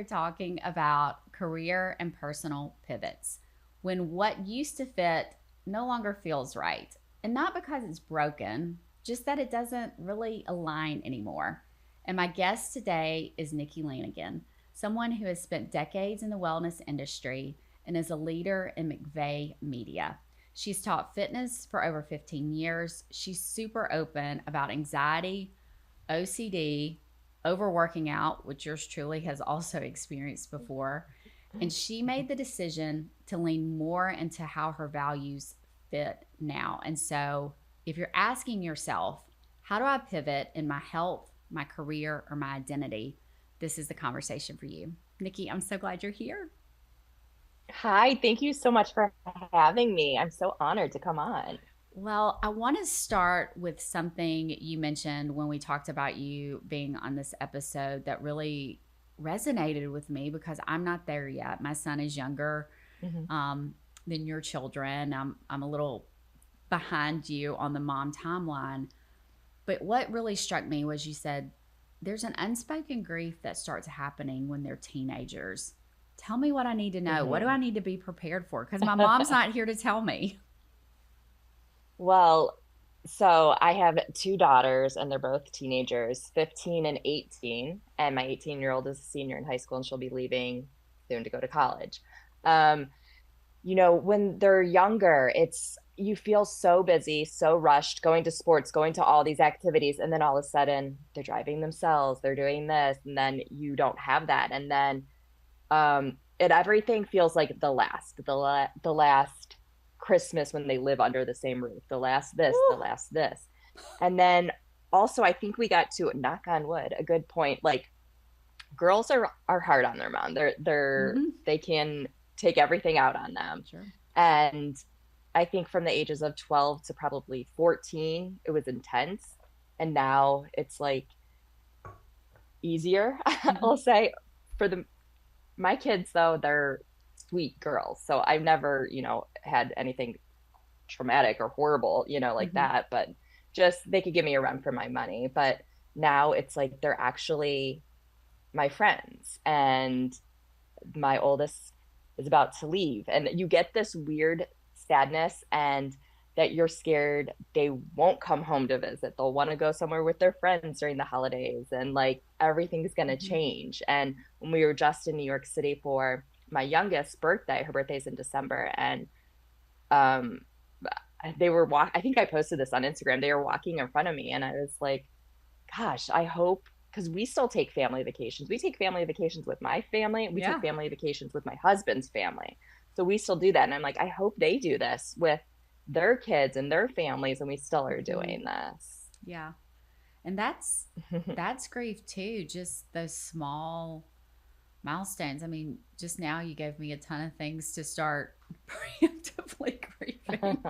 here talking about career and personal pivots when what used to fit no longer feels right. And not because it's broken, just that it doesn't really align anymore. And my guest today is Nikki Lanigan, someone who has spent decades in the wellness industry and is a leader in McVeigh Media. She's taught fitness for over 15 years. She's super open about anxiety, OCD, overworking out, which yours truly has also experienced before. And she made the decision to lean more into how her values fit now. And so, if you're asking yourself, how do I pivot in my health, my career, or my identity? This is the conversation for you. Nikki, I'm so glad you're here. Hi, thank you so much for having me. I'm so honored to come on. Well, I want to start with something you mentioned when we talked about you being on this episode that really resonated with me because I'm not there yet. My son is younger Mhm. than your children. I'm a little behind you on the mom timeline. But what really struck me was you said there's an unspoken grief that starts happening when they're teenagers. Tell me what I need to know. What do I Mhm. need to be prepared for? Because my mom's not here to tell me. Well, so I have two daughters and they're both teenagers, 15 and 18, and my 18-year-old is a senior in high school and she'll be leaving soon to go to college. Um, when they're younger, it's you feel so busy, so rushed, going to sports, going to all these activities, and then all of a sudden they're driving themselves, they're doing this, and then you don't have that. And then and everything feels like the last Christmas when they live under the same roof, the last this, the Woo. last this. And then also I think we got to, knock on wood, a good point. Like, girls are hard on their mom. Mm-hmm. They can take everything out on them. Sure. And I think from the ages of 12 to probably 14, it was intense. And now it's like easier, Mm-hmm. I'll say. For the My kids, though, they're sweet girls. So I've never, had anything traumatic or horrible, like Mm-hmm. that. But just they could give me a run for my money. But now it's like they're actually my friends. And my oldest is about to leave. And you get this weird sadness and that you're scared they won't come home to visit. They'll want to go somewhere with their friends during the holidays and like everything's going to Mm-hmm. change. And when we were just in New York City for my youngest birthday, her birthday's in December, and um I think I posted this on Instagram. They were walking in front of me and I was like, gosh, I hope, because we still take family vacations. We take family vacations with my family, and we take Yeah. family vacations with my husband's family. So we still do that. And I'm like, I hope they do this with their kids and their families, and we still are Mm-hmm. doing this. Yeah. And that's grief too, just those small milestones. I mean, just now you gave me a ton of things to start preemptively grieving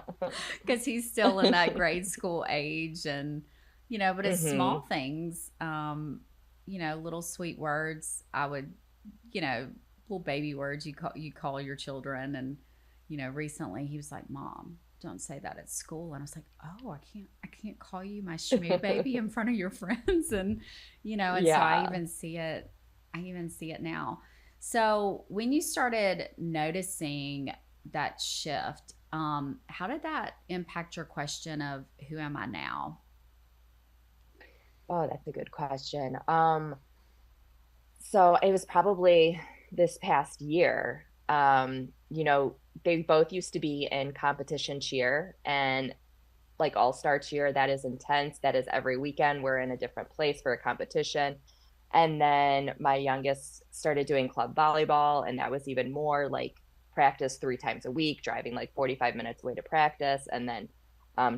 because he's still in that grade school age and but it's small Hmm. things, little sweet words. I would, you know, little baby words you call your children. And recently he was like, "Mom, don't say that at school." And I was like, "Oh, I can't call you my shmoo baby in front of your friends." And and so I Yeah. even see it. I even see it now. So when you started noticing that shift, how did that impact your question of who am I now? Oh, that's a good question. So it was probably this past year. They both used to be in competition cheer, and like all-star cheer, that is intense. That is every weekend. We're in a different place for a competition. And then my youngest started doing club volleyball, and that was even more like practice 3 times a week, driving like 45 minutes away to practice, and then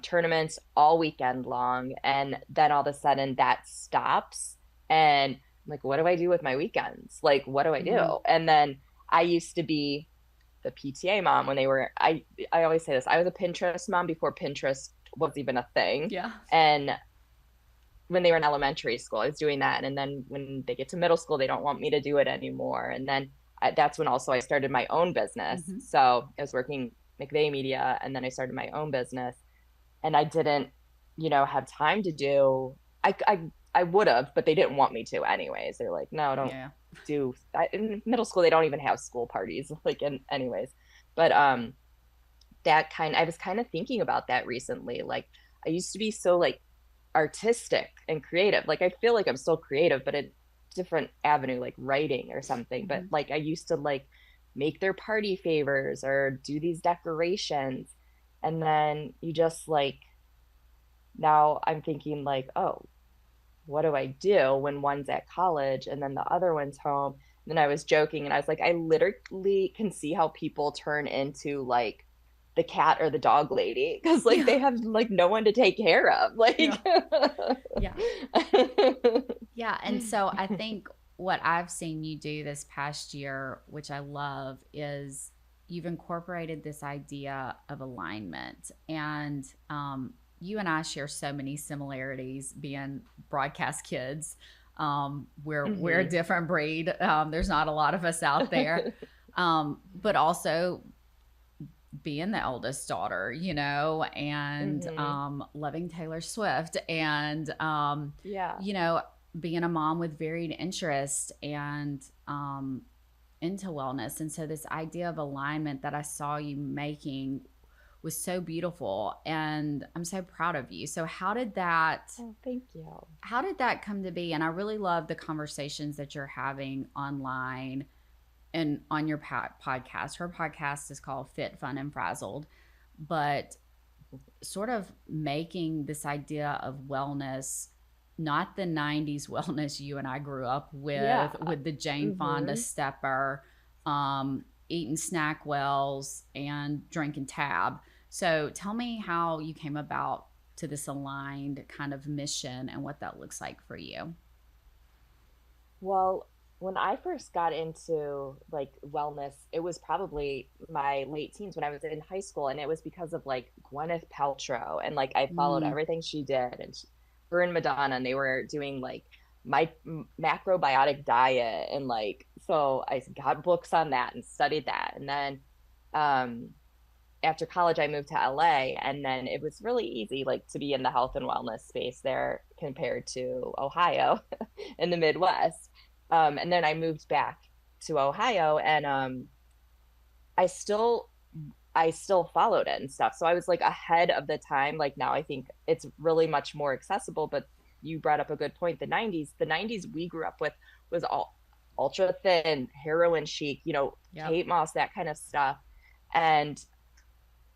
tournaments all weekend long. And then all of a sudden that stops. And I'm like, what do I do with my weekends? Like, what do I do? Mm-hmm. And then I used to be the PTA mom when I always say this. I was a Pinterest mom before Pinterest was even a thing. Yeah. And when they were in elementary school, I was doing that. And then when they get to middle school, they don't want me to do it anymore. And then that's when also I started my own business. Mm-hmm. So I was working McVeigh Media, and then I started my own business. And I didn't, have time to do. I would have, but they didn't want me to anyways. They're like, no, don't Yeah. do, in middle school, they don't even have school parties, like, anyways. But I was kind of thinking about that recently. Like, I used to be so like artistic and creative. Like, I feel like I'm still creative, but a different avenue, like writing or something. But Mhm. like, I used to like make their party favors or do these decorations. And then you just like, now I'm thinking like, oh, what do I do when one's at college and then the other one's home? And then I was joking and I was like, I literally can see how people turn into like the cat or the dog lady because like Yeah. they have like no one to take care of. Yeah. Like, Yeah. Yeah. And so I think what I've seen you do this past year, which I love, is you've incorporated this idea of alignment. And you and I share so many similarities being broadcast kids. We're a hmm different breed. There's not a lot of us out there. But also being the eldest daughter, and hmm loving Taylor Swift and, Yeah. you know, being a mom with varied interests and into wellness. And so, this idea of alignment that I saw you making was so beautiful. And I'm so proud of you. So, Oh, thank you. how did that come to be? And I really love the conversations that you're having online and on your podcast. Her podcast is called Fit, Fun, and Frazzled, but sort of making this idea of wellness not the 90s wellness you and I grew up Yeah. with the Jane Fonda hmm stepper, eating snack wells and drinking tab. So tell me how you came about to this aligned kind of mission and what that looks like for you. Well, when I first got into like wellness, it was probably my late teens when I was in high school, and it was because of like Gwyneth Paltrow, and like I followed Mm, everything she did, and her and Madonna, and they were doing like my macrobiotic diet, and like so I got books on that and studied that, and then um after college I moved to LA, and then it was really easy like to be in the health and wellness space there compared to Ohio in the Midwest. And then I moved back to Ohio, and I still I still followed it and stuff. So I was like ahead of the time. Like now I think it's really much more accessible. But you brought up a good point. The 90s we grew up with was all ultra thin, heroin chic, yep. Kate Moss, that kind of stuff. And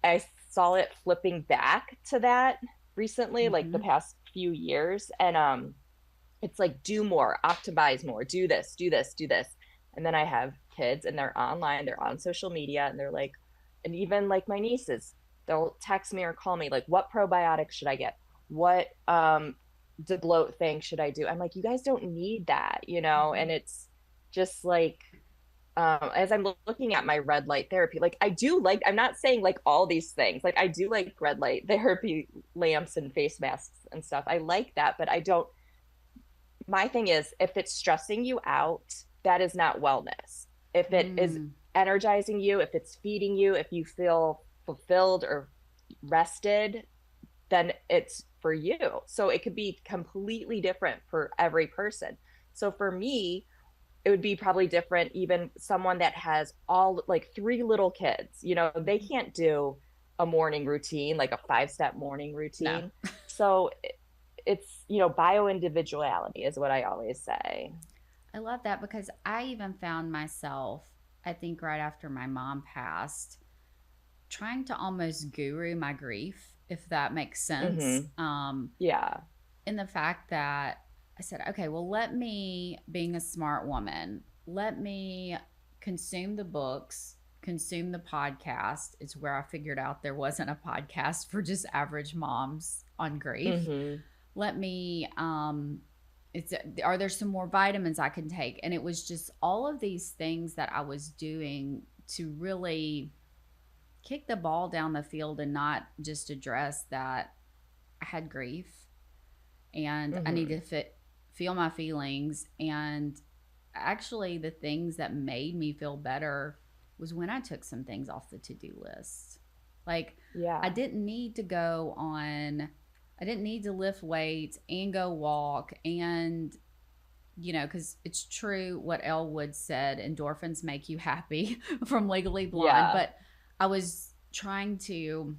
I saw it flipping back to that recently, like the Mm-hmm. past few years. And it's like do more, optimize more, do this, do this, do this. And then I have kids and they're online, they're on social media, and they're like, and even like my nieces, they'll text me or call me like, what probiotics should I get? What debloat thing should I do? I'm like, you guys don't need that, Mm-hmm. and it's just like as I'm looking at my red light therapy, like I do like, I'm not saying like all these things, like I do like red light therapy lamps and face masks and stuff. I like that, but I don't, my thing is if it's stressing you out, that is not wellness. If it is Mm. energizing you, if it's feeding you, if you feel fulfilled or rested, then it's for you. So it could be completely different for every person. So for me, it would be probably different. Even someone that has all like three little kids, they can't do a morning routine, like a 5-step morning No. routine. So it's, bio individuality is what I always say. I love that because I even found myself, I think right after my mom passed, trying to almost guru my grief, if that makes sense. Mm-hmm. Yeah. In the fact that I said, okay, well, let me, being a smart woman, let me consume the books, consume the podcast. It's where I figured out there wasn't a podcast for just average moms on grief. Mm-hmm. Let me it's are there some more vitamins I can take? And it was just all of these things that I was doing to really kick the ball down the field and not just address that I had grief and I need Mm-hmm. to feel my feelings. And actually, the things that made me feel better was when I took some things off the to-do list. Like, I Yeah. didn't need to go on, I didn't need to lift weights and go walk and because it's true what Elwood said, endorphins make you happy from Legally Blonde. Yeah. But I was trying to,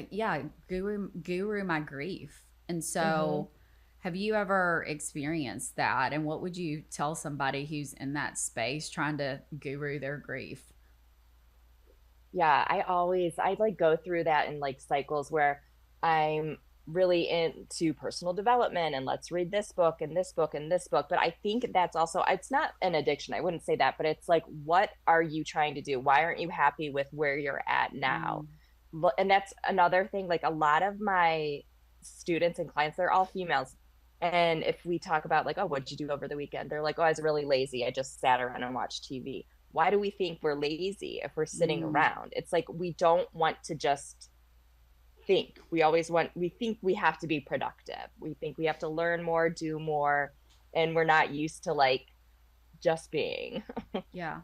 yeah, guru my grief. And Hmm. so, have you ever experienced that? And what would you tell somebody who's in that space trying to guru their grief? Yeah, I like go through that in like cycles where I'm really into personal development and let's read this book and this book and this book. But I think that's also, it's not an addiction. I wouldn't say that, but it's like, what are you trying to do? Why aren't you happy with where you're at now? Mm, And that's another thing. Like a lot of my students and clients, they're all females. And if we talk about like, oh, what did you do over the weekend? They're like, oh, I was really lazy. I just sat around and watched TV. Why do we think we're lazy if we're sitting mm, around? It's like we don't want to just think. We think we have to be productive. We think we have to learn more, do more, and we're not used to like just being. yeah.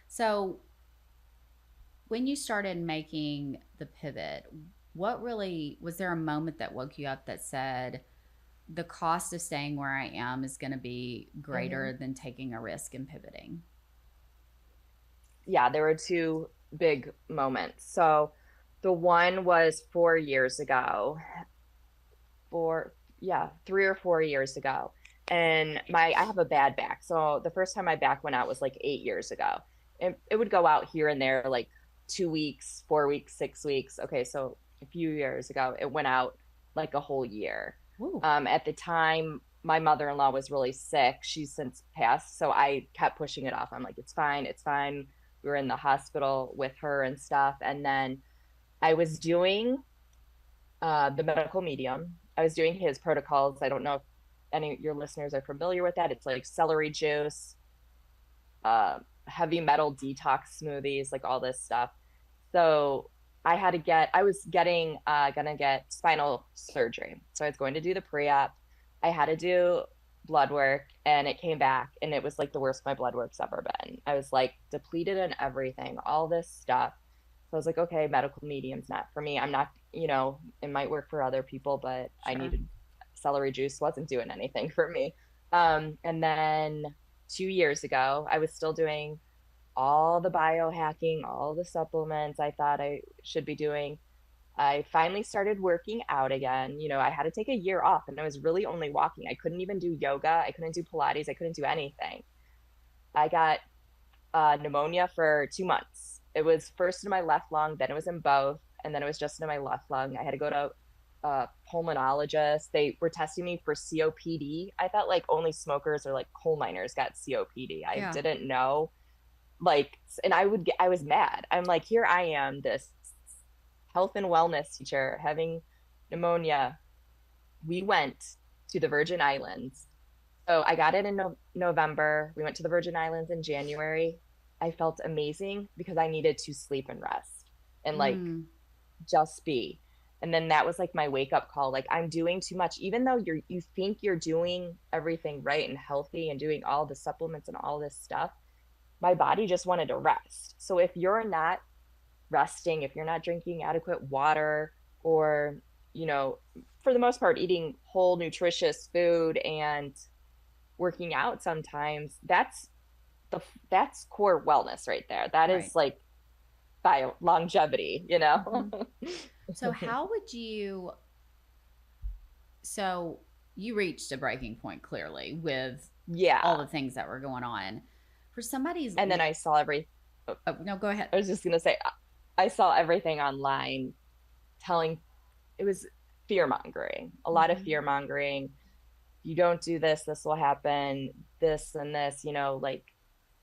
So, when you started making the pivot, what really was there a moment that woke you up that said, the cost of staying where I am is going to be Hmm. greater than taking a risk and pivoting? Yeah, there were two big moments. So the one was 4 years ago, yeah, 3 or 4 years ago. And I have a bad back. So the first time my back went out was like 8 years ago. It would go out here and there, like 2 weeks, 4 weeks, 6 weeks. Okay, so a few years ago, it went out like a whole year. Ooh. At the time, my mother-in-law was really sick. She's since passed, so I kept pushing it off. I'm like, it's fine, it's fine. We were in the hospital with her and stuff. And then I was doing the medical medium. I was doing his protocols. I don't know if any of your listeners are familiar with that. It's like celery juice, uh, heavy metal detox smoothies, like all this stuff. So I was gonna get spinal surgery. So I was going to do the pre-op. I had to do blood work and it came back and it was like the worst my blood work's ever been. I was like depleted in everything, all this stuff. So I was like, okay, medical medium's not for me. I'm not, it might work for other people, but I Sure. needed celery juice wasn't doing anything for me. And then 2 years ago, I was still doing all the biohacking, all the supplements I thought I should be doing. I finally started working out again. I had to take a year off and I was really only walking. I couldn't even do yoga. I couldn't do Pilates. I couldn't do anything. I got pneumonia for 2 months. It was first in my left lung, then it was in both, and then it was just in my left lung. I had to go to a pulmonologist. They were testing me for COPD. I thought like only smokers or like coal miners got COPD. I Yeah. didn't know. Like, and I was mad. I'm like, here I am, this health and wellness teacher having pneumonia. We went to the Virgin Islands. So I got it in November. We went to the Virgin Islands in January. I felt amazing because I needed to sleep and rest and like Mm, just be. And then that was like my wake up call. Like I'm doing too much, even though you think you're doing everything right and healthy and doing all the supplements and all this stuff. My body just wanted to rest. So if you're not resting, if you're not drinking adequate water or, you know, for the most part, eating whole nutritious food and working out sometimes, the that's core wellness right there. That right. is like bio longevity. Hmm. So, how would you? So, you reached a breaking point clearly with all Yeah. the things that were going on. For somebody's, And then I saw oh, oh, no, go ahead. I was just gonna say I saw everything online telling it was fear mongering, a lot of Hmm. fear mongering. You don't do this, this will happen, this and this, like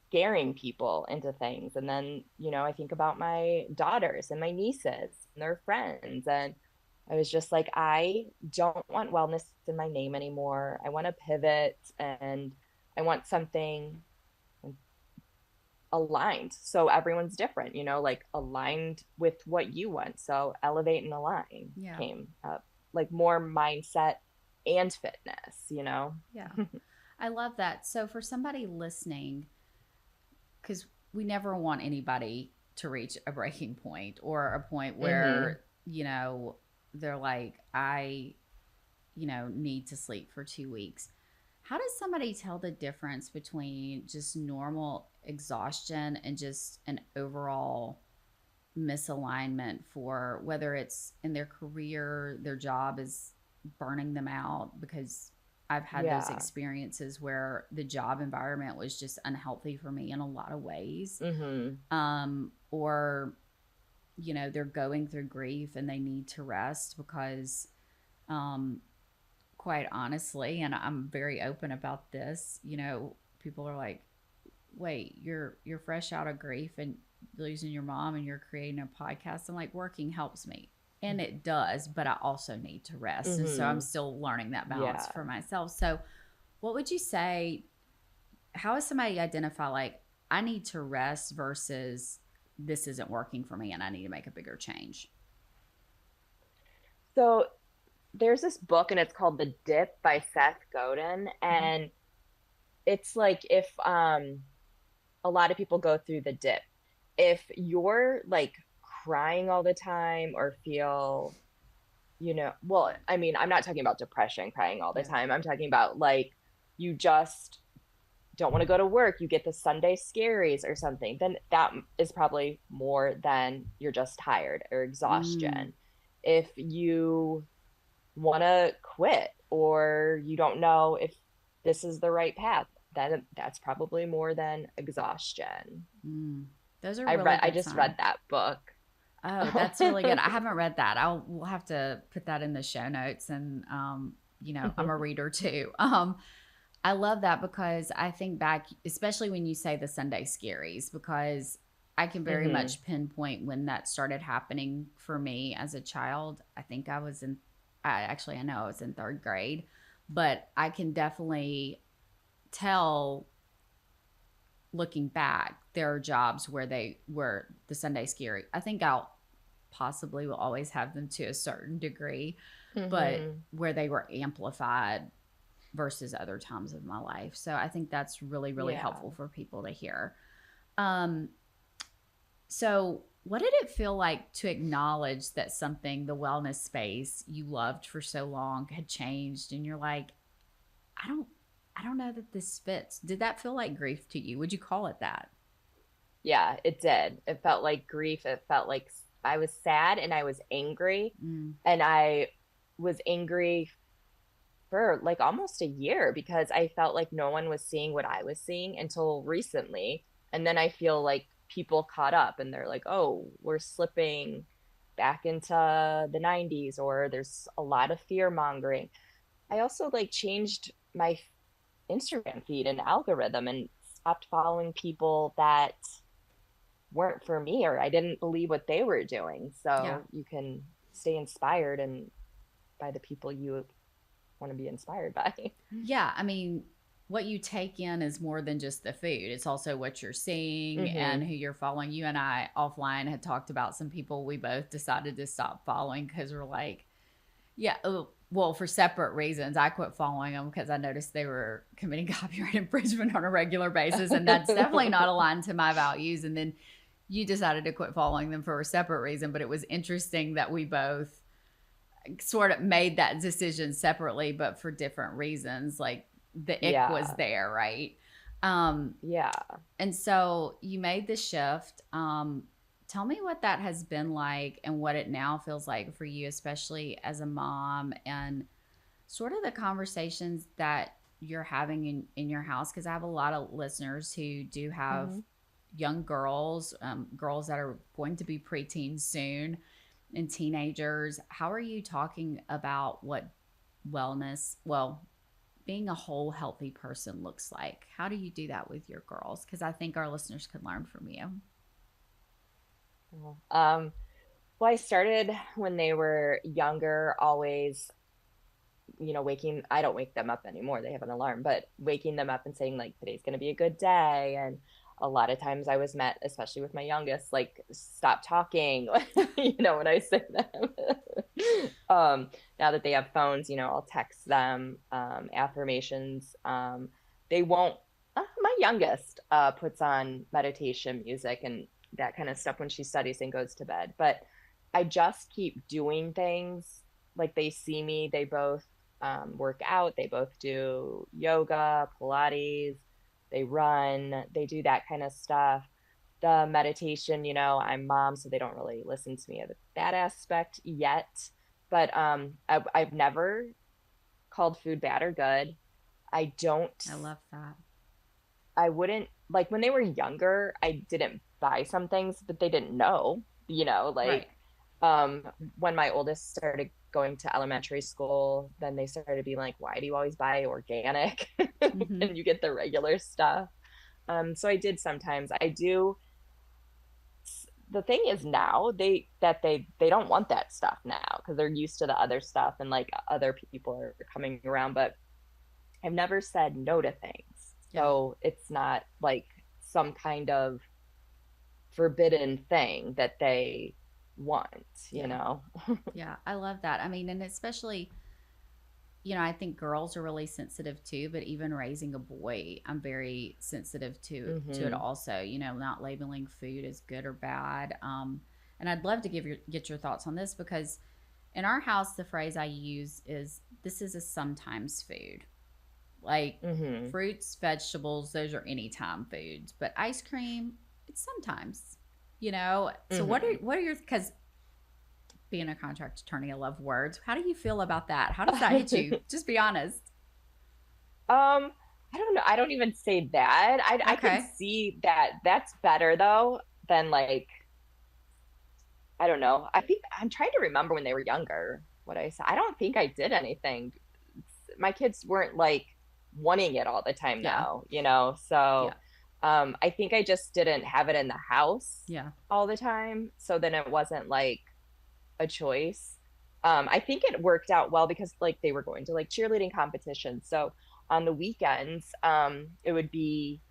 scaring people into things. And then, I think about my daughters and my nieces and their friends. And I was just like, I don't want wellness in my name anymore. I want to pivot and I want something aligned. So everyone's different, like aligned with what you want. So elevate and align Yeah. came up, like more mindset and fitness. Yeah. I love that. So, for somebody listening, because we never want anybody to reach a breaking point or a point Hmm. where, they're like, I need to sleep for 2 weeks. How does somebody tell the difference between just normal exhaustion and just an overall misalignment, for whether it's in their career, their job is burning them out? Because I've had those Yeah. experiences where the job environment was just unhealthy for me in a lot of ways. Mm-hmm. Or, they're going through grief and they need to rest because, um, quite honestly, and I'm very open about this, people are like, wait, you're fresh out of grief and losing your mom and you're creating a podcast. I'm like, working helps me. And it does, but I also need to rest. And so I'm Mm-hmm. still learning that balance Yeah. for myself. So what would you say, how does somebody identify like I need to rest versus this isn't working for me and I need to make a bigger change? So there's this book and it's called The Dip by Seth Godin. Mm-hmm. And it's like if a lot of people go through the dip. If you're like crying all the time or feel, well, I mean, I'm not talking about depression, crying all the Yeah. time. I'm talking about like you just don't want to go to work, you get the Sunday scaries or something, then that is probably more than you're just tired or Mm, exhaustion. If you want to quit or you don't know if this is the right path, then that's probably more than exhaustion. mm. Those are really I good just read signs. that book. Oh, that's really good. I haven't read that. We'll have to put that in the show notes. And, I'm a reader too. I love that because I think back, especially when you say the Sunday scaries, because I can very Hmm. much pinpoint when that started happening for me as a child. I think I know I was in third grade, but I can definitely tell, looking back, there are jobs where they were the Sunday scary. I think I'll possibly will always have them to a certain degree, but Hmm. where they were amplified versus other times of my life. So I think that's really, really Yeah. helpful for people to hear. Um, so what did it feel like to acknowledge that something, the wellness space you loved for so long, had changed and you're like, I don't I don't know that this fits. Did that feel like grief to you? Would you call it that? Yeah, it did. It felt like grief. It felt like I was sad and I was angry. Mm, And I was angry for like almost a year because I felt like no one was seeing what I was seeing until recently. And then I feel like people caught up and they're like, oh, we're slipping back into the 90s, or there's a lot of fear mongering. I also like changed my Instagram feed and algorithm and stopped following people that weren't for me or I didn't believe what they were doing. yeah. So you can stay inspired and by the people you want to be inspired by. Yeah, I mean, what you take in is more than just the food. It's also what you're seeing and Hmm. who you're following. You and I offline had talked about some people we both decided to stop following because we're like, yeah, well, for separate reasons. I quit following them because I noticed they were committing copyright infringement on a regular basis, and that's definitely not aligned to my values. And then you decided to quit following them for a separate reason, but it was interesting that we both sort of made that decision separately, but for different reasons. Like the ick was Yeah. there, right? Um, Yeah. and so you made the shift. Tell me what that has been like and what it now feels like for you, especially as a mom, and sort of the conversations that you're having in your house. Because I have a lot of listeners who do have Hmm. young girls, girls that are going to be preteens soon, and teenagers. How are you talking about what wellness, well, being a whole healthy person looks like? How do you do that with your girls? Because I think our listeners could learn from you. Um, well, I started when they were younger, always, waking, I don't wake them up anymore. They have an alarm, but waking them up and saying like today's going to be a good day. And a lot of times I was met, especially with my youngest, like stop talking, when I say them. Now that they have phones, I'll text them affirmations. They won't. My youngest puts on meditation music and that kind of stuff when she studies and goes to bed. But I just keep doing things like they see me. They both work out. They both do yoga, Pilates, they run, they do that kind of stuff. The meditation, I'm mom, so they don't really listen to me at that aspect yet. But I've never called food bad or good. I don't, I love that. I wouldn't like when they were younger, I didn't buy some things, but they didn't know, Right. um, when my oldest started going to elementary school, then they started being like, why do you always buy organic? Mm-hmm. And you get the regular stuff. So I did sometimes. I do. The thing is now they don't want that stuff now because they're used to the other stuff and like other people are coming around, but I've never said no to things. Yeah. So it's not like some kind of forbidden thing that they want, you Yeah. know? Yeah. I love that. I mean, and especially, I think girls are really sensitive too, but even raising a boy, I'm very sensitive to it Mm-hmm. also, not labeling food as good or bad. And I'd love to get your thoughts on this because in our house the phrase I use is this is a sometimes food. Like Mm-hmm. fruits, vegetables, those are anytime foods, but ice cream, it's sometimes. So Mm-hmm. what are your cuz being a contract attorney, I love words. How do you feel about that? How does that hit you? Just be honest. I don't know. I don't even say that. I could Okay. see that that's better though than like I don't know. I think I'm trying to remember when they were younger what I said. I don't think I did anything. My kids weren't like wanting it all the time Yeah. now, So Yeah. I think I just didn't have it in the house Yeah. all the time. So then it wasn't like a choice. I think it worked out well because like they were going to like cheerleading competitions. So on the weekends, it would be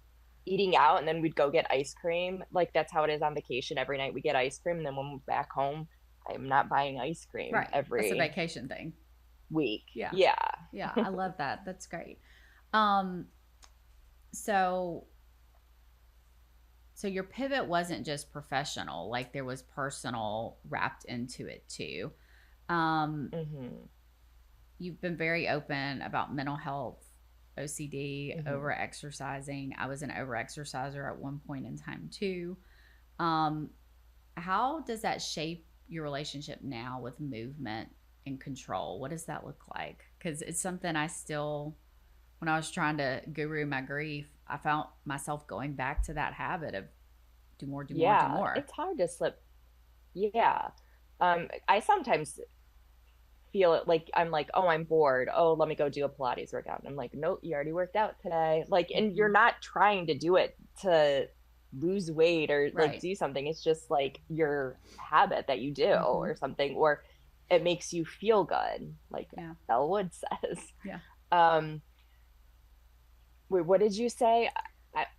eating out and then we'd go get ice cream. Like that's how it is on vacation. Every night we get ice cream. And then when we're back home, I'm not buying ice cream Right. That's a every vacation thing. week. Yeah. Yeah. Yeah. I love that. That's great. Um, so so your pivot wasn't just professional, like there was personal wrapped into it too. Um, Hmm. you've been very open about mental health, OCD, over Hmm. exercising. I was an over exerciser at one point in time too. Um, how does that shape your relationship now with movement and control? What does that look like? Because it's something I still, when I was trying to guru my grief, I found myself going back to that habit of do more, do more, do Yeah. more. It's hard to slip. Yeah. I sometimes feel it like I'm like, oh, I'm bored. Oh, let me go do a Pilates workout. And I'm like, nope, you already worked out today. Like, and you're Mm-hmm. not trying to do it to lose weight or like Right. do something. It's just like your habit that you do Mm-hmm. or something, or it makes you feel good, like Yeah. Elwood says. Yeah. Um, wait, what did you say?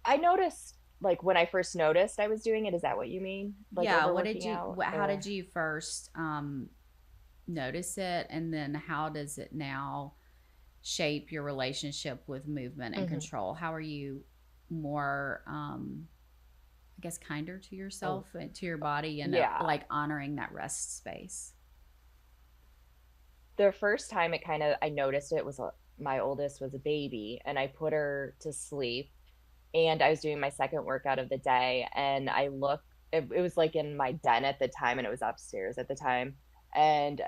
I noticed like when I first noticed I was doing it, is that what you mean? Like Yeah. overworking out How did or you first notice it? And then how does it now shape your relationship with movement and Mhm. control? How are you more, I guess, kinder to Oh, yourself and to your body and yeah. like honoring that rest space? The first time it kind of I noticed it was my oldest was a baby and I put her to sleep and I was doing my second workout of the day and I looked it was like in my den at the time and it was upstairs at the time and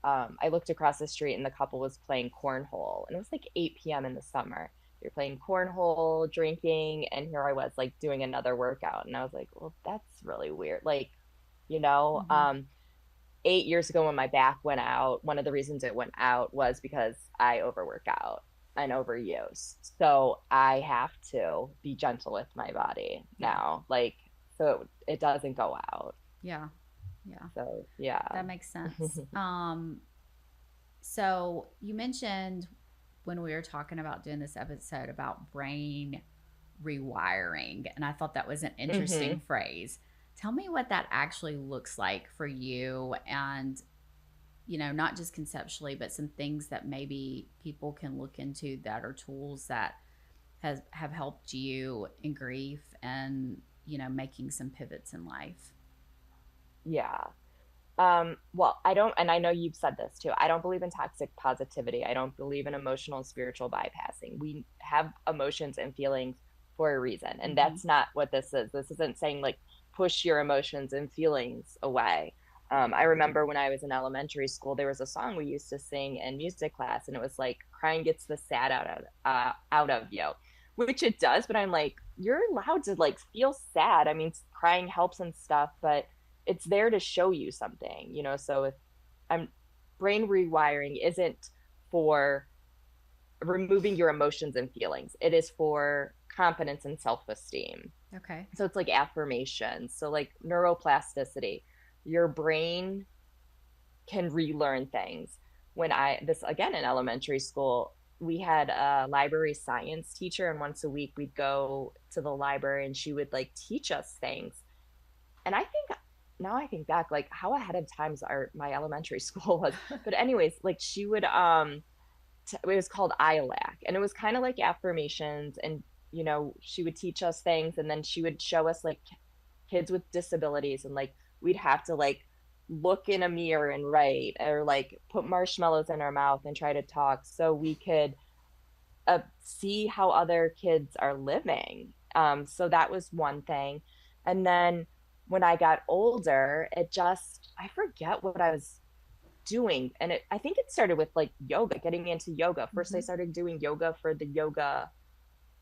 I looked across the street and the couple was playing cornhole and it was like 8 p.m. in the summer. They're playing cornhole, drinking, and here I was like doing another workout and I was like, well, that's really weird. Like, you know, Mm-hmm. um, 8 years ago when my back went out, one of the reasons it went out was because I overwork out and overuse. So I have to be gentle with my body Yeah. now. Like, so it doesn't go out. Yeah. Yeah. So yeah. That makes sense. So you mentioned when we were talking about doing this episode about brain rewiring, and I thought that was an interesting Hmm. phrase. Tell me what that actually looks like for you and not just conceptually, but some things that maybe people can look into that are tools that have helped you in grief and making some pivots in life. Yeah. Well, I don't, and I know you've said this too. I don't believe in toxic positivity. I don't believe in emotional and spiritual bypassing. We have emotions and feelings for a reason, and Mm-hmm. that's not what this is. This isn't saying like push your emotions and feelings away. I remember when I was in elementary school, there was a song we used to sing in music class, and it was like crying gets the sad out of you, which it does. But I'm like, you're allowed to like feel sad. I mean, crying helps and stuff, but it's there to show you something, you know. So if I'm brain rewiring isn't for removing your emotions and feelings, it is for confidence and self-esteem. Okay. So it's like affirmations. So like neuroplasticity, your brain can relearn things. When I this again in elementary school, we had a library science teacher, and once a week we'd go to the library and she would like teach us things. And I think now I think back, like how ahead of times my elementary school was. But anyways, like she would it was called ILAC, and it was kind of like affirmations, and you know she would teach us things, and then she would show us like kids with disabilities, and like we'd have to like look in a mirror and write, or like put marshmallows in our mouth and try to talk so we could see how other kids are living. So that was one thing. And then when I got older, it just, I forget what I was doing. And I think it started with like yoga, getting into yoga. First, I Mm-hmm. started doing yoga for the yoga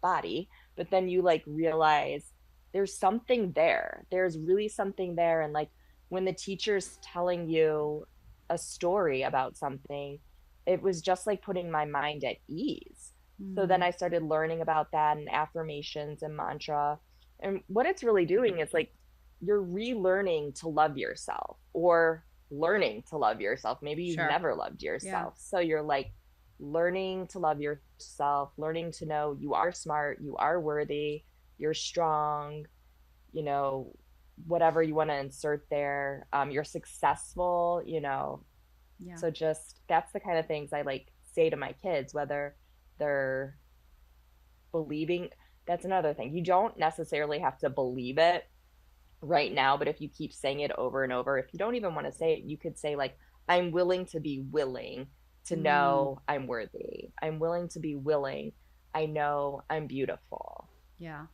body, but then you like realize there's something there. There's really something there. And like when the teacher's telling you a story about something, it was just like putting my mind at ease. So then Mm. I started learning about that and affirmations and mantra. And what it's really doing is like you're relearning to love yourself, or learning to love yourself. Maybe you've Sure. never loved Yeah. yourself. So you're like learning to love yourself, learning to know you are smart, you are worthy, you're strong, you know, whatever you want to insert there. You're successful, you know. Yeah. So just that's the kind of things I like say to my kids, whether they're believing. That's another thing. You don't necessarily have to believe it right now, but if you keep saying it over and over, if you don't even want to say it, you could say like, I'm willing to be willing to Mm. know I'm worthy. I'm willing to be willing. I know I'm beautiful. Yeah.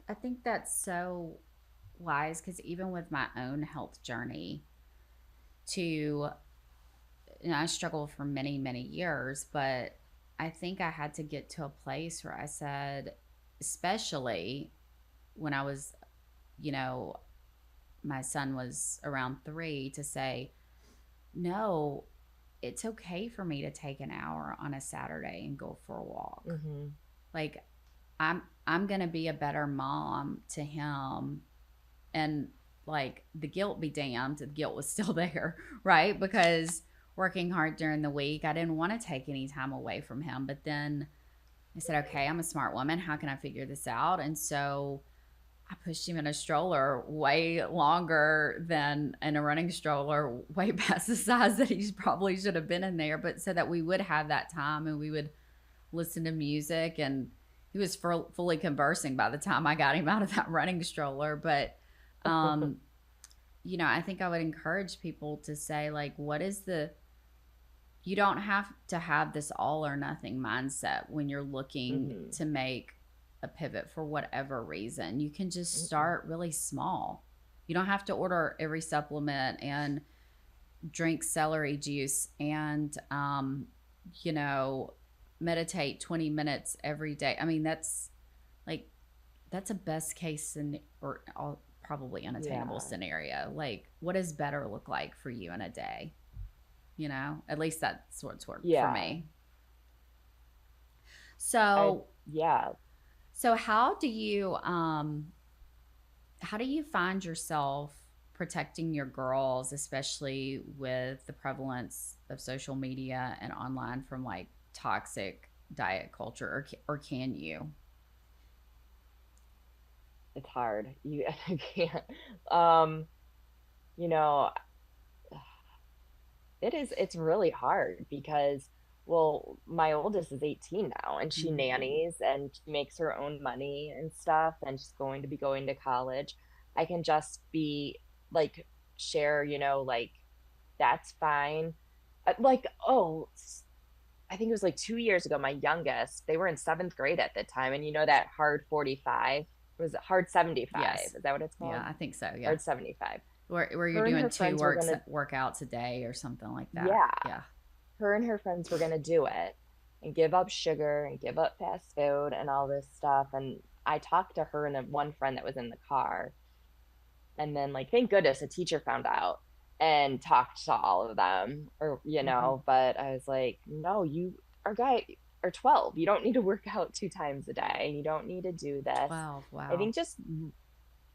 I think that's so wise because even with my own health journey, to I struggled for many, many years, but I think I had to get to a place where I said, especially when I was, you know, my son was around 3, to say, no, it's okay for me to take an hour on a Saturday and go for a walk. Mm-hmm. Like I'm going to be a better mom to him, and like the guilt be damned, the guilt was still there, right? Because working hard during the week, I didn't want to take any time away from him. But then I said, okay, I'm a smart woman. How can I figure this out? And so I pushed him in a stroller way longer than in a running stroller, way past the size that he probably should have been in there, but so that we would have that time and we would listen to music. And he was fully conversing by the time I got him out of that running stroller. But um, I think I would encourage people to say, like, what is the, you don't have to have this all or nothing mindset when you're looking Mm-hmm. to make a pivot for whatever reason. You can just Mm-mm. start really small. You don't have to order every supplement and drink celery juice and, you know, meditate 20 minutes every day. I mean, like, that's a best case or probably unattainable Yeah. scenario. Like, what does better look like for you in a day? At least that's what's worked for Yeah. me. I, So, yeah. how do you find yourself protecting your girls, especially with the prevalence of social media and online, from like toxic diet culture, or can you? It's hard. You can't. Um, you know, it's really hard because, well, my oldest is 18 now, and she Mm-hmm. nannies and she makes her own money and stuff, and she's going to be going to college. I can just be like share, like that's fine. Like, oh, I think it was like 2 years ago, my youngest, they were in seventh grade at the time. And that hard 45, was it hard 75? Yes. Is that what it's Yeah, called? I think so. Yeah. Hard 75. Where you're Her and doing her two friends were going to, workouts a day or something like that. yeah, Yeah. her and her friends were going to do it and give up sugar and give up fast food and all this stuff. And I talked to her and one friend that was in the car. And then, like, thank goodness a teacher found out and talked to all of them, or, Mm-hmm. but I was like, no, our guy are 12. You don't need to work out 2 times a day. You don't need to do this. 12. I Wow. think just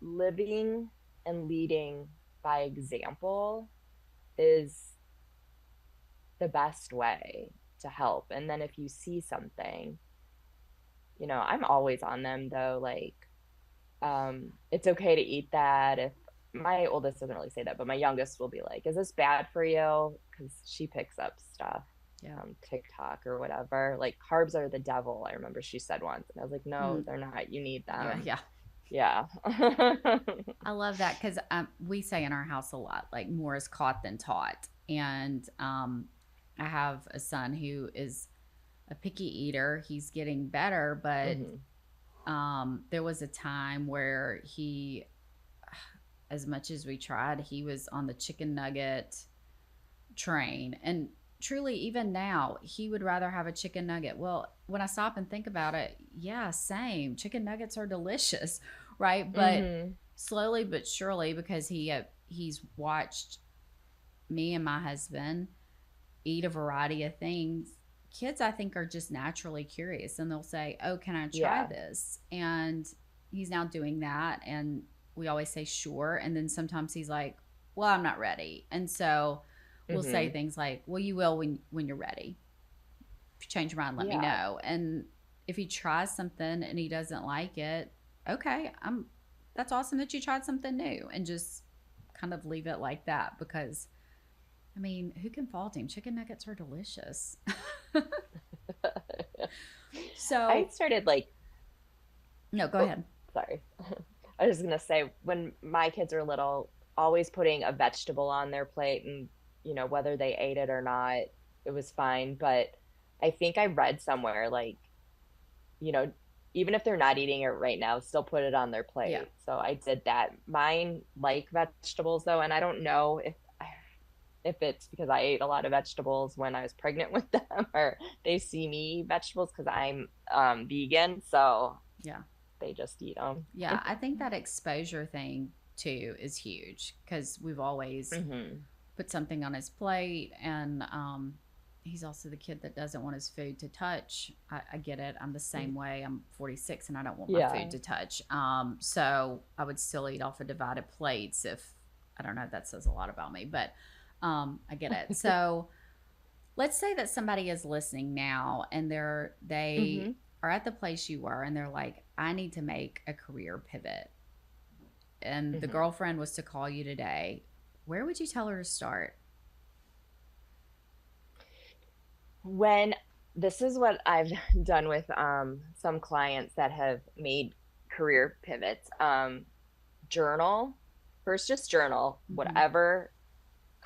living and leading by example is the best way to help. And then if you see something, I'm always on them though, like, it's okay to eat that. If my oldest doesn't really say that, but my youngest will be like, is this bad for you? Because she picks up stuff Yeah. from TikTok or whatever. Like, carbs are the devil, I remember she said once. And I was like, no, Mm. they're not. You need Yeah. them. Yeah. Yeah. I love that because we say in our house a lot, like more is caught than taught. And I have a son who is a picky eater. He's getting better, but Hmm. there was a time where he, as much as we tried, he was on the chicken nugget train. And truly, even now, he would rather have a chicken nugget. Well, when I stop and think about it, yeah, same. Chicken nuggets are delicious, right? But Hmm. slowly but surely, because he's watched me and my husband eat a variety of things. Kids, I think, are just naturally curious, and they'll say, "Oh, can I try Yeah. this?" And he's now doing that, and we always say, "Sure." And then sometimes he's like, "Well, I'm not ready," and so we'll say Hmm. things like, "Well, you will when you're ready. If you change your mind, let me Yeah. know." And if he tries something and he doesn't like it, okay, I'm. That's awesome that you tried something new, and just kind of leave it like that because I mean, who can fault him? Chicken nuggets are delicious. I So, started like, no, go oh, ahead. sorry. I was gonna say, when my kids are little, always putting a vegetable on their plate, and whether they ate it or not, it was fine. But I think I read somewhere, like, you know, even if they're not eating it right now, still put it on their Yeah. plate. So I did that. Mine like vegetables though, and I don't know if it's because I ate a lot of vegetables when I was pregnant with them, or they see me eat vegetables because I'm vegan, so Yeah. they just eat them. Yeah. I think that exposure thing too is huge because we've always Hmm. put something on his plate. And he's also the kid that doesn't want his food to touch. I get it. I'm the same way. I'm 46 and I don't want my food Yeah. to touch. So I would still eat off of divided plates if, I don't know, that says a lot about me, but I get it. So let's say that somebody is listening now and they Hmm. are at the place you were and they're like, I need to make a career pivot. And the Hmm. girlfriend was to call you today. Where would you tell her to start? When This is what I've done with some clients that have made career pivots. Journal. First, just journal Mm-hmm. whatever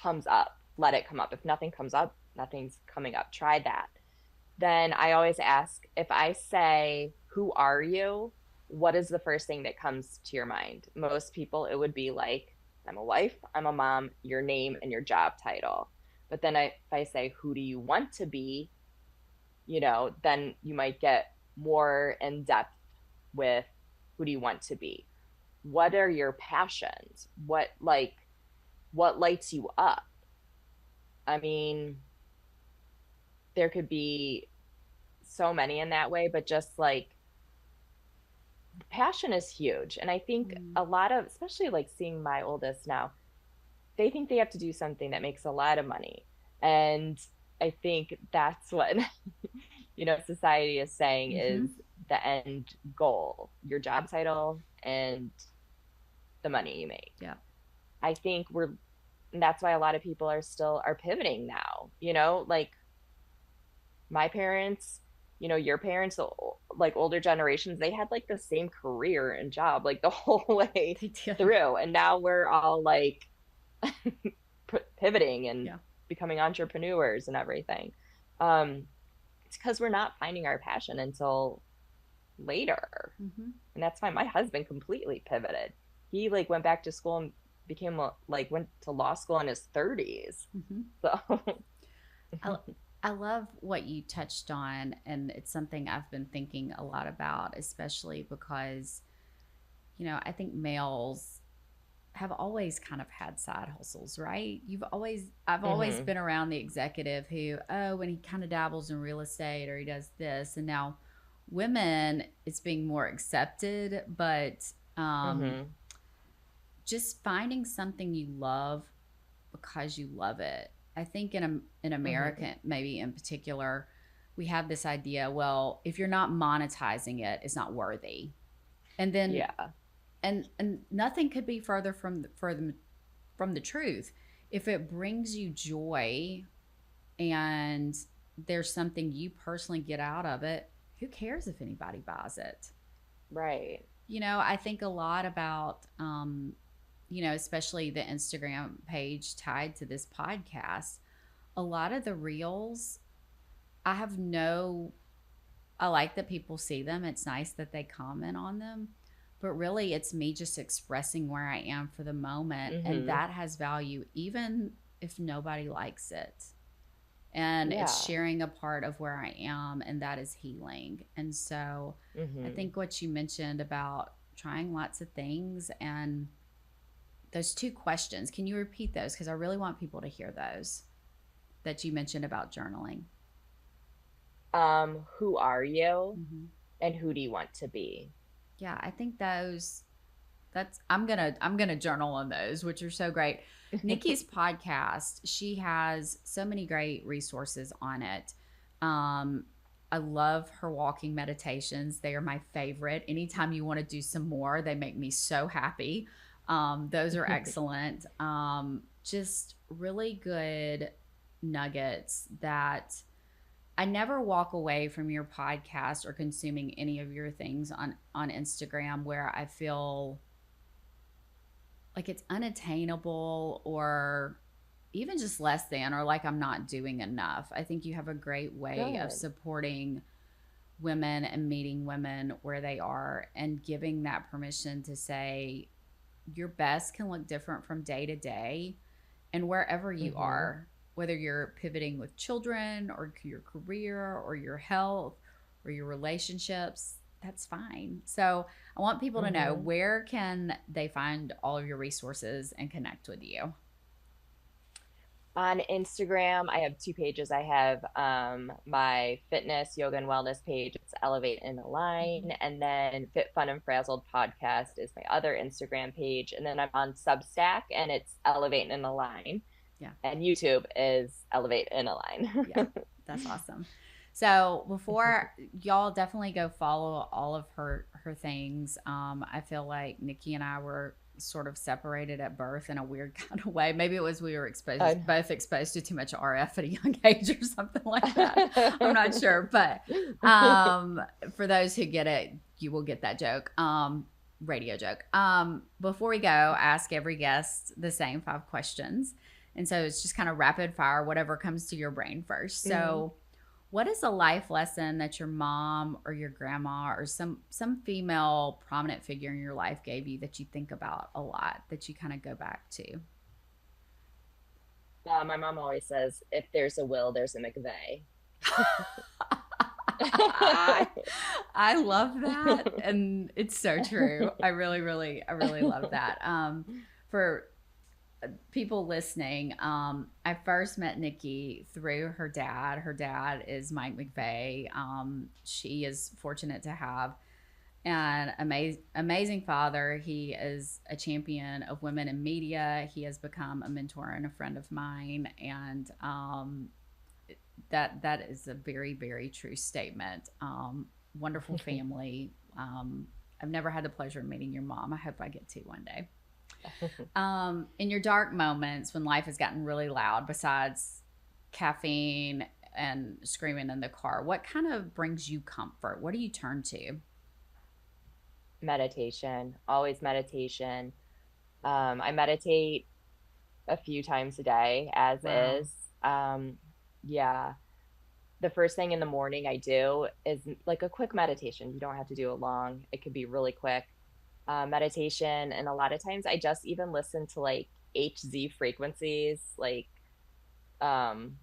comes up. Let it come up. If nothing comes up, nothing's coming up. Try that. Then I always ask, if I say, who are you? What is the first thing that comes to your mind? Most people, it would be like, I'm a wife, I'm a mom, your name and your job title. But then if I say, who do you want to be? Then you might get more in depth with, who do you want to be? What are your passions? What lights you up? I mean, there could be so many in that way, but just like, passion is huge. And I think Mm-hmm. a lot of, especially like seeing my oldest now, they think they have to do something that makes a lot of money. And I think that's what, society is saying Mm-hmm. is the end goal, your job title and the money you make. Yeah. I think that's why a lot of people are pivoting now, like my parents, your parents, like older generations, they had like the same career and job like the whole way They did. through. And now we're all like pivoting and Yeah. becoming entrepreneurs and everything. Um, it's because we're not finding our passion until later. Mm-hmm. And that's why my husband completely pivoted. He like went back to school and became like went to law school in his 30s. Mm-hmm. So I, I love what you touched on, and it's something I've been thinking a lot about, especially because, I think males have always kind of had side hustles, right? I've always hmm been around the executive who, oh, when he kind of dabbles in real estate or he does this. And now women, it's being more accepted, but hmm just finding something you love because you love it. I think in hmm America, maybe in particular, we have this idea, well, if you're not monetizing it, it's not worthy. And then Yeah. and nothing could be further from the truth. If it brings you joy and there's something you personally get out of it, who cares if anybody buys it? Right. I think a lot about, especially the Instagram page tied to this podcast. A lot of the reels, I have no, I like that people see them. It's nice that they comment on them. But really, it's me just expressing where I am for the moment. And hmm that has value, even if nobody likes it. And it's Yeah. sharing a part of where I am, and that is healing. And so I hmm think what you mentioned about trying lots of things and those two questions, can you repeat those? Because I really want people to hear those that you mentioned about journaling. Who are you Mm-hmm. and who do you want to be? Yeah, I think those that's I'm gonna journal on those, which are so great. Nikki's podcast, she has so many great resources on it. um I love her walking meditations. They are my favorite. Anytime you want to do some more, they make me so happy. Those are excellent. Just really good nuggets that I never walk away from your podcast or consuming any of your things on Instagram where I feel like it's unattainable or even just less than, or like I'm not doing enough. I think you have a great way of Good. supporting women and meeting women where they are and giving that permission to say your best can look different from day to day and wherever you hmm are, whether you're pivoting with children or your career or your health or your relationships, that's fine. So I want people to know, hmm where can they find all of your resources and connect with you? On Instagram, I have two pages. I have my fitness, yoga, and wellness page. It's Elevate and Mm-hmm. Align. And then Fit, Fun, and Frazzled podcast is my other Instagram page. And then I'm on Substack and it's Elevate and Align. Yeah. And YouTube is Elevate and Yeah. Align. That's awesome. So before, y'all definitely go follow all of her things. I feel like Nikki and I were sort of separated at birth in a weird kind of way. Maybe it was we were both exposed to too much RF at a young age or something like that. I'm not sure, but for those who get it, you will get that joke. Radio joke. Before we go, I ask every guest the same 5 questions. And so it's just kind of rapid fire, whatever comes to your brain first. Mhm. So, what is a life lesson that your mom or your grandma or some female prominent figure in your life gave you that you think about a lot, that you kind of go back to? My mom always says, if there's a will, there's a McVeigh. I, I love that, and it's so true. I really love that. For people listening, I first met Nikki through her dad. Her dad is Mike McVeigh. She is fortunate to have an amazing father. He is a champion of women in media. He has become a mentor and a friend of mine, and that is a very very true statement. Wonderful family. I've never had the pleasure of meeting your mom. I hope I get to one day. In your dark moments when life has gotten really loud, besides caffeine and screaming in the car, what kind of brings you comfort? What do you turn to? Meditation, always meditation. I meditate a few times a day as Wow. is. Yeah. The first thing in the morning I do is like a quick meditation. You don't have to do it long. It could be really quick. Meditation, and a lot of times I just even listen to like HZ frequencies. Like um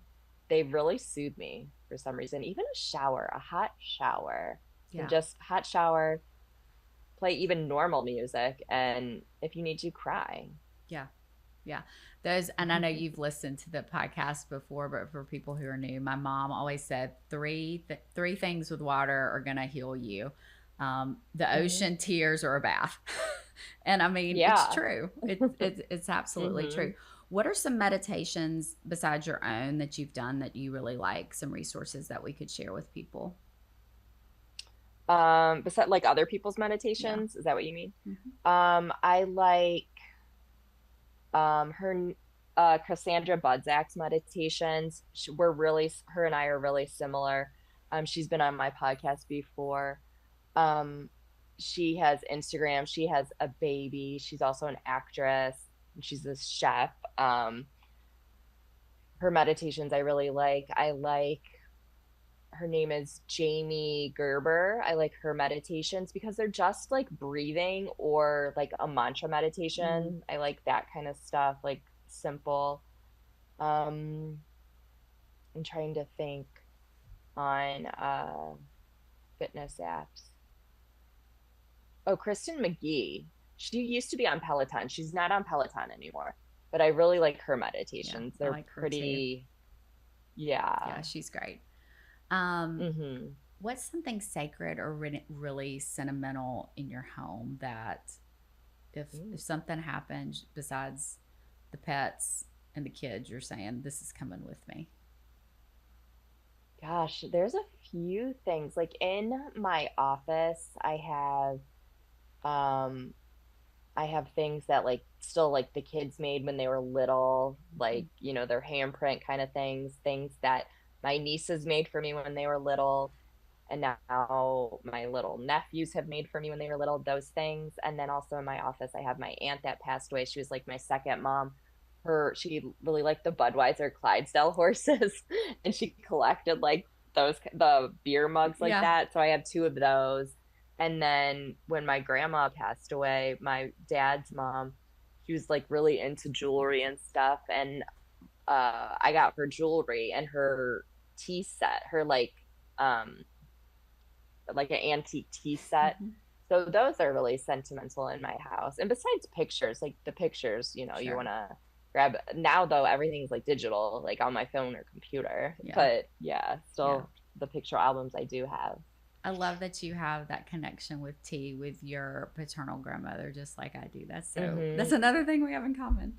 they really soothe me for some reason. Even a shower, a hot shower, and Yeah. just hot shower, play even normal music, and if you need to, cry. Yeah. Yeah. Those, and I know you've listened to the podcast before, but for people who are new, my mom always said three things with water are going to heal you. The Hmm. ocean, tears, or a bath. And I mean, it's Yeah. true. It's absolutely true. Hmm. What are some meditations besides your own that you've done that you really like? Some resources that we could share with people? Besides like other people's Yeah. meditations, is that what you mean? Hmm. I like her Cassandra Budzak's meditations. We're really, her and I are really similar. She's been on my podcast before. Um, she has Instagram. She has a baby. She's also an actress. She's a chef. Her meditations I really like. I like, her name is Jamie Gerber. I like her meditations because they're just like breathing or like a mantra Mm. meditation. I like that kind of stuff, like simple. Um, I'm trying to think on fitness apps. Oh, Kristen McGee. She used to be on Peloton. She's not on Peloton anymore, but I really like her Yeah. meditations. I They're like her too. pretty, yeah. Yeah. She's great. Um, Hmm. what's something sacred or really sentimental in your home that if something happens besides the pets and the kids, you're saying this is coming with me? Gosh, there's a few things. Like in my office, um I have things that like still like the kids made when they were little, like, you know, their handprint kind of things, things that my nieces made for me when they were little, and now my little nephews have made for me when they were little, those things. And then also in my office, I have my aunt that passed away. She was like my second mom. She really liked the Budweiser Clydesdale horses, and she collected like the beer mugs like Yeah. that. So I have two of those. And then when my grandma passed away, my dad's mom, she was like really into jewelry and stuff. And I got her jewelry and her tea set, her um like an antique tea set. Hmm. So those are really sentimental in my house. And besides pictures, like the pictures, you know, you Sure. want to grab. Now though, everything's like digital, like on my phone or computer. Yeah. But yeah, Yeah. still the picture albums I do have. I love that you have that connection with tea with your paternal grandmother, just like I do. That's Hmm. another thing we have in common.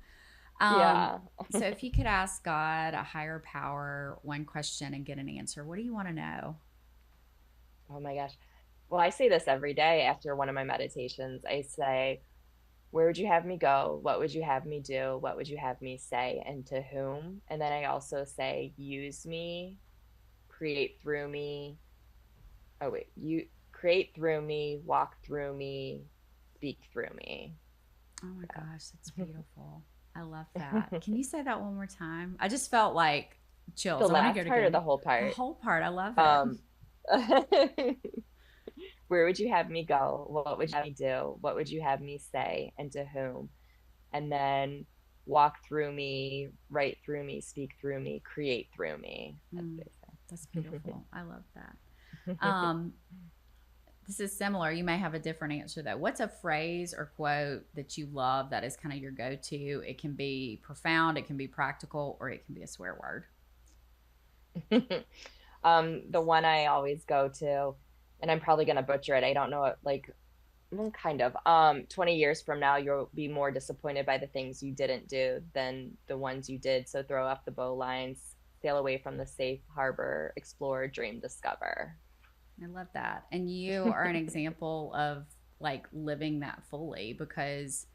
Um, Yeah. so if you could ask God, a higher power, one question and get an answer, what do you want to know? Oh my gosh. Well, I say this every day after one of my meditations. I say, where would you have me go? What would you have me do? What would you have me say? And to whom? And then I also say, use me, create through me. Oh, wait, you create through me, walk through me, speak through me. Oh my gosh, that's beautiful. I love that. Can you say that one more time? I just felt like The chills. I want to hear last it part or again. the whole The part? whole part. I love it. Um, where would you have me go? What would you have me do? What would you have me say? And to whom? And then walk through me, write through me, speak through me, create through me. That's Mm, that's what beautiful. I love that. I say. Um, this is similar. You may have a different answer though. What's a phrase or quote that you love that is kind of your go-to? It can be profound, it can be practical, or it can be a swear word. The one I always go to, and I'm probably gonna butcher it. I don't know it like, well, kind of. 20 years from now, you'll be more disappointed by the things you didn't do than the ones you did. So throw off the bow lines, sail away from the safe harbor, explore, dream, discover. I love that. And you are an example of like living that fully because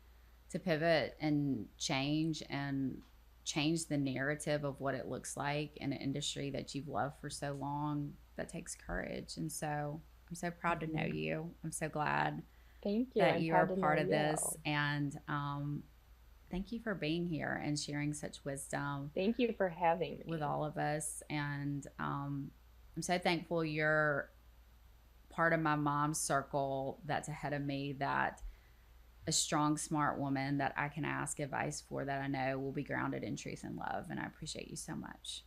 to pivot and change the narrative of what it looks like in an industry that you've loved for so long, that takes courage. And so I'm so proud to know Mhm. you. I'm so glad Thank you. that I'm you are proud to know part of this. you. And Thank you for being here and sharing such wisdom Thank you for having with me. all of us. And I'm so thankful you're part of my mom's circle that's ahead of me, that a strong, smart woman that I can ask advice for, that I know will be grounded in truth and love. And I appreciate you so much.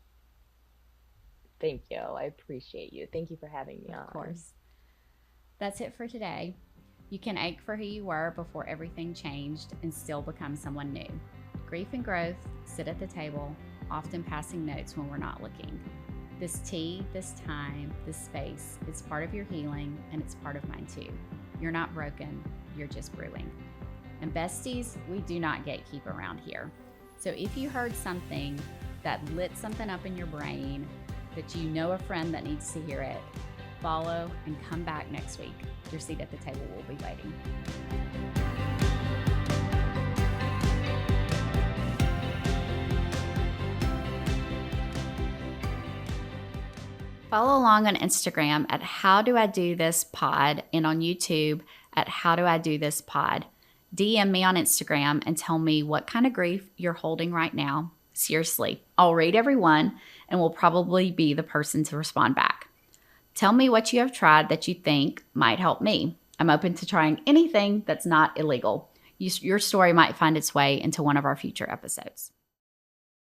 Thank you. I appreciate you. Thank you for having me Of on. course. That's it for today. You can ache for who you were before everything changed and still become someone new. Grief and growth sit at the table, often passing notes when we're not looking. This tea, this time, this space, it's part of your healing and it's part of mine too. You're not broken, you're just brewing. And besties, we do not gatekeep around here. So if you heard something that lit something up in your brain, that you know a friend that needs to hear it, follow and come back next week. Your seat at the table will be waiting. Follow along on Instagram at How Do I Do This Pod and on YouTube at How Do I Do This Pod. DM me on Instagram and tell me what kind of grief you're holding right now. Seriously, I'll read every one and will probably be the person to respond back. Tell me what you have tried that you think might help me. I'm open to trying anything that's not illegal. Your story might find its way into one of our future episodes.